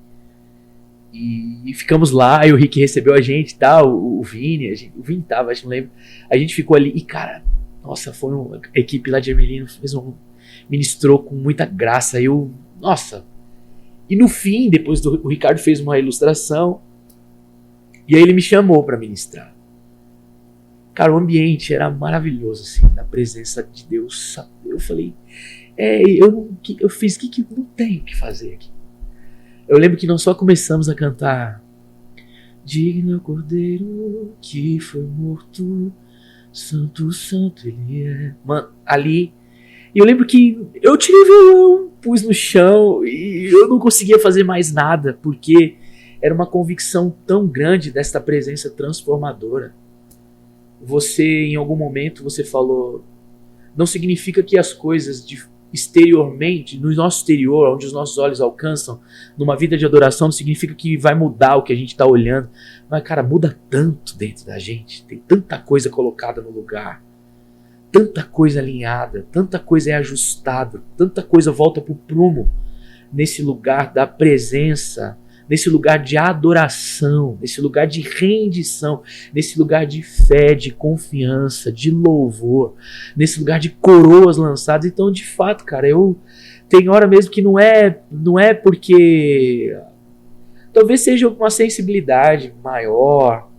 E ficamos lá. Aí o Rick recebeu a gente e tal. O Vini. O Vini tava, acho que não lembro. A gente ficou ali. E, cara, nossa, foi uma equipe lá de Ermelino. Ministrou com muita graça. Nossa. E no fim, depois o Ricardo fez uma ilustração. E aí ele me chamou para ministrar. Cara, o ambiente era maravilhoso, assim, na presença de Deus. Eu falei, eu fiz o que não tenho o que fazer aqui. Eu lembro que nós só começamos a cantar Digno é o Cordeiro que foi morto, Santo, Santo Ele é. Mano, ali. E eu lembro que eu tirei o violão, pus no chão e eu não conseguia fazer mais nada, porque era uma convicção tão grande desta presença transformadora. Você, em algum momento, você falou, não significa que as coisas exteriormente, no nosso exterior, onde os nossos olhos alcançam, numa vida de adoração, não significa que vai mudar o que a gente está olhando. Mas, cara, muda tanto dentro da gente. Tem tanta coisa colocada no lugar. Tanta coisa alinhada. Tanta coisa é ajustada. Tanta coisa volta para o prumo. Nesse lugar da presença, nesse lugar de adoração, nesse lugar de rendição, nesse lugar de fé, de confiança, de louvor, nesse lugar de coroas lançadas. Então, de fato, cara, tem hora mesmo que não é porque talvez seja uma sensibilidade maior,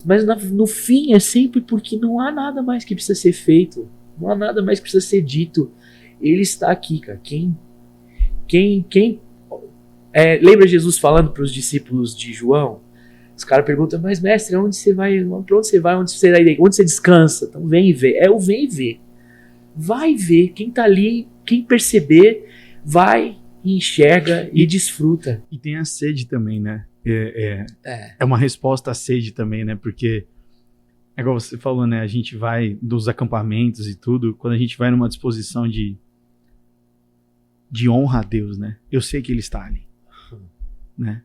mas no fim é sempre porque não há nada mais que precisa ser feito, não há nada mais que precisa ser dito. Ele está aqui, cara. Lembra Jesus falando para os discípulos de João? Os caras perguntam, mas mestre, onde você vai? Para onde você vai? Onde você descansa? Então vem e vê. O vem e vê. Vai ver. Quem está ali, quem perceber, vai, enxerga e desfruta. E tem a sede também, né? É uma resposta à sede também, né? Porque, é igual você falou, né? A gente vai dos acampamentos e tudo, quando a gente vai numa disposição de honra a Deus, né? Eu sei que Ele está ali. Né?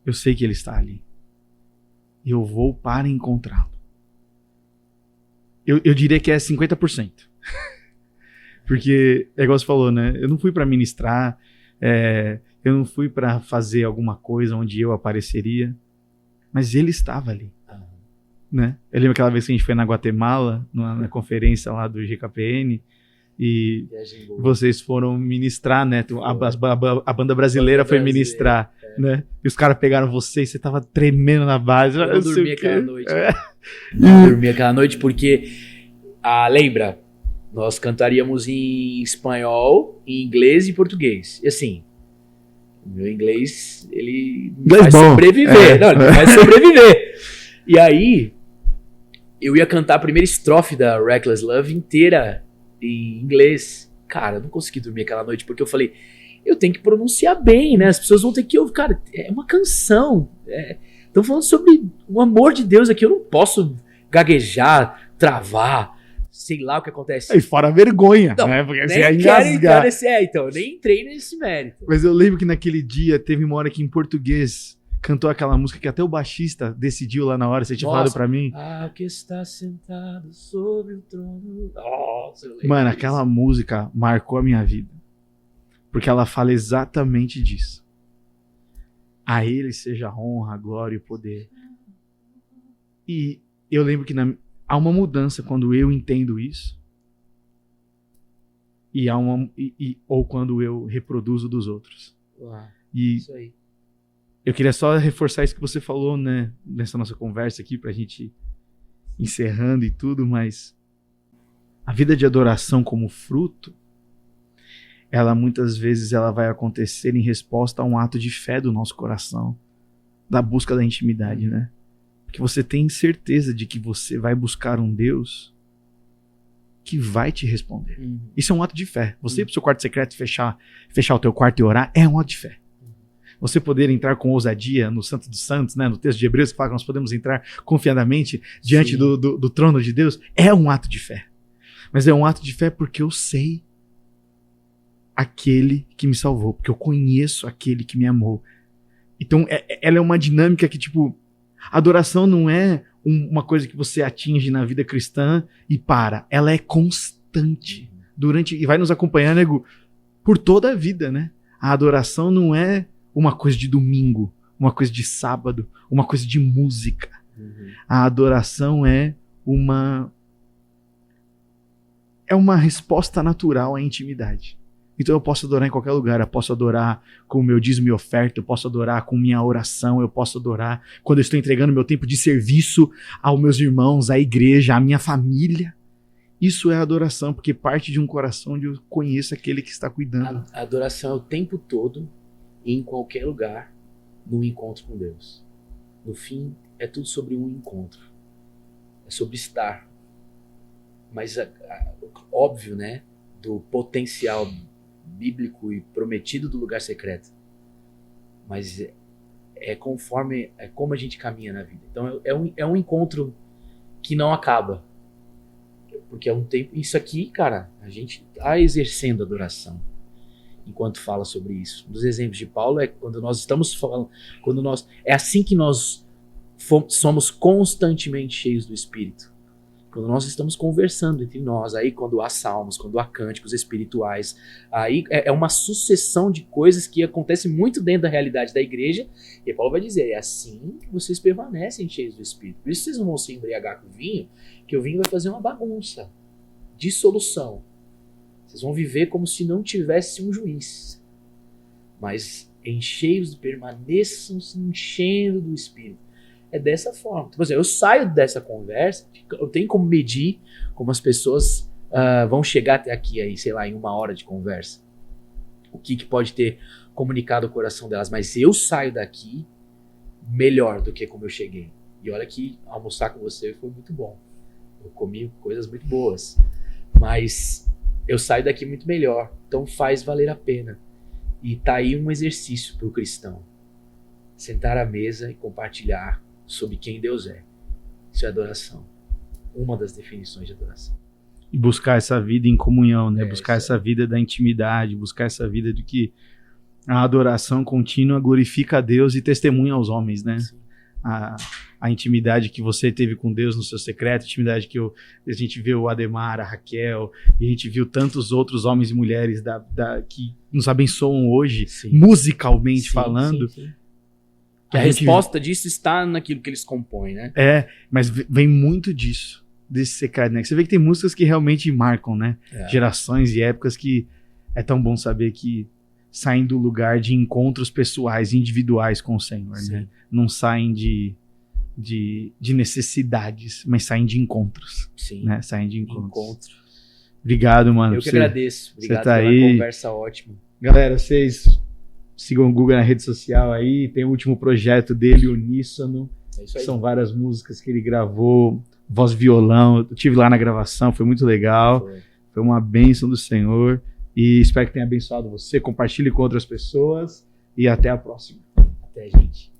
Eu sei que Ele está ali. E eu vou para encontrá-lo. Eu diria que é 50%. Porque, é igual você falou, né? Eu não fui para ministrar, eu não fui para fazer alguma coisa onde eu apareceria, mas Ele estava ali. Né? Eu lembro aquela vez que a gente foi na Guatemala, na conferência lá do GKPN, e vocês foram ministrar, né? A banda brasileira foi ministrar, né? E os caras pegaram você e você tava tremendo na base. Eu dormi aquela noite. Eu dormi aquela noite porque, lembra, nós cantaríamos em espanhol, em inglês e português. E assim, o meu inglês, ele me faz sobreviver. Não, ele me faz sobreviver. E aí, eu ia cantar a primeira estrofe da Reckless Love inteira em inglês. Cara, eu não consegui dormir aquela noite porque eu falei, eu tenho que pronunciar bem, né? As pessoas vão ter que ouvir. Cara, é uma canção. Estão falando sobre o amor de Deus aqui. Eu não posso gaguejar, travar, sei lá o que acontece. E fora a vergonha, Não, né? Porque nem você ia quero entrar engasgar. nesse... então, eu nem entrei nesse mérito. Mas eu lembro que naquele dia teve uma hora que em português cantou aquela música que até o baixista decidiu lá na hora, você tinha falado pra mim. Ah, o que está sentado sobre o trono. Nossa, eu lembro Mano, disso. aquela música marcou a minha vida. Porque ela fala exatamente disso. A ele seja a honra, a glória e o poder. E eu lembro que há uma mudança quando eu entendo isso. E há ou quando eu reproduzo dos outros. Uau, E isso aí. eu queria só reforçar isso que você falou, né, nessa nossa conversa aqui, pra gente ir encerrando e tudo, mas a vida de adoração como fruto, ela muitas vezes ela vai acontecer em resposta a um ato de fé do nosso coração, da busca da intimidade, né? Porque você tem certeza de que você vai buscar um Deus que vai te responder. Isso é um ato de fé. Você ir pro seu quarto secreto e fechar o teu quarto e orar é um ato de fé. Você poder entrar com ousadia no Santo dos Santos, né, no texto de Hebreus que fala que nós podemos entrar confiadamente diante do trono de Deus, é um ato de fé. Mas é um ato de fé porque eu sei aquele que me salvou, porque eu conheço aquele que me amou. Então, ela é uma dinâmica que, tipo, adoração não é uma coisa que você atinge na vida cristã e para. Ela é constante e vai nos acompanhar, nego, por toda a vida, né? A adoração não é uma coisa de domingo, uma coisa de sábado, uma coisa de música. A adoração é uma resposta natural à intimidade. Então eu posso adorar em qualquer lugar, eu posso adorar com o meu dízimo e oferta, eu posso adorar com minha oração, eu posso adorar quando eu estou entregando meu tempo de serviço aos meus irmãos, à igreja, à minha família. Isso é adoração, porque parte de um coração onde eu conheço aquele que está cuidando. A adoração é o tempo todo, em qualquer lugar, no encontro com Deus. No fim, é tudo sobre um encontro. É sobre estar. Mas, óbvio, né? Do potencial bíblico e prometido do lugar secreto. Mas é como a gente caminha na vida. Então é um encontro que não acaba. Porque é um tempo... Isso aqui, cara, a gente está exercendo adoração enquanto fala sobre isso. Um dos exemplos de Paulo é quando nós estamos falando... É assim que nós somos constantemente cheios do Espírito. Quando nós estamos conversando entre nós, aí quando há salmos, quando há cânticos espirituais, aí é uma sucessão de coisas que acontece muito dentro da realidade da igreja, e Paulo vai dizer, é assim que vocês permanecem cheios do Espírito. Por isso vocês não vão se embriagar com o vinho, que o vinho vai fazer uma bagunça, dissolução. Vocês vão viver como se não tivesse um juiz. Mas encheios, permaneçam se enchendo do Espírito. É dessa forma. Por exemplo, eu saio dessa conversa, eu tenho como medir como as pessoas vão chegar até aqui, aí, sei lá, em 1 hora de conversa. O que pode ter comunicado o coração delas. Mas eu saio daqui melhor do que como eu cheguei. E olha que almoçar com você foi muito bom. Eu comi coisas muito boas. Mas eu saio daqui muito melhor. Então faz valer a pena. E tá aí um exercício para o cristão. Sentar à mesa e compartilhar sobre quem Deus é. Isso é adoração. Uma das definições de adoração. E buscar essa vida em comunhão, né? Buscar essa vida da intimidade, buscar essa vida de que a adoração contínua glorifica a Deus e testemunha aos homens, né? A intimidade que você teve com Deus no seu secreto, a intimidade que a gente viu o Ademar, a Raquel, e a gente viu tantos outros homens e mulheres que nos abençoam hoje, musicalmente falando. Sim. A resposta disso está naquilo que eles compõem, né? Mas vem muito disso, desse secreto, né? Você vê que tem músicas que realmente marcam, né? Gerações e épocas que é tão bom saber que saem do lugar de encontros pessoais, individuais com o Senhor, né? Não saem de necessidades, mas saem de encontros. Sim. Né? Saem de encontros. Obrigado, mano. Eu que agradeço. Obrigado pela conversa ótima. Galera, vocês sigam o Guga na rede social aí. Tem o último projeto dele, Uníssono. É isso aí. São várias músicas que ele gravou, voz violão. Eu estive lá na gravação, foi muito legal. Foi uma bênção do Senhor. E espero que tenha abençoado você. Compartilhe com outras pessoas. E até a próxima. Até, gente.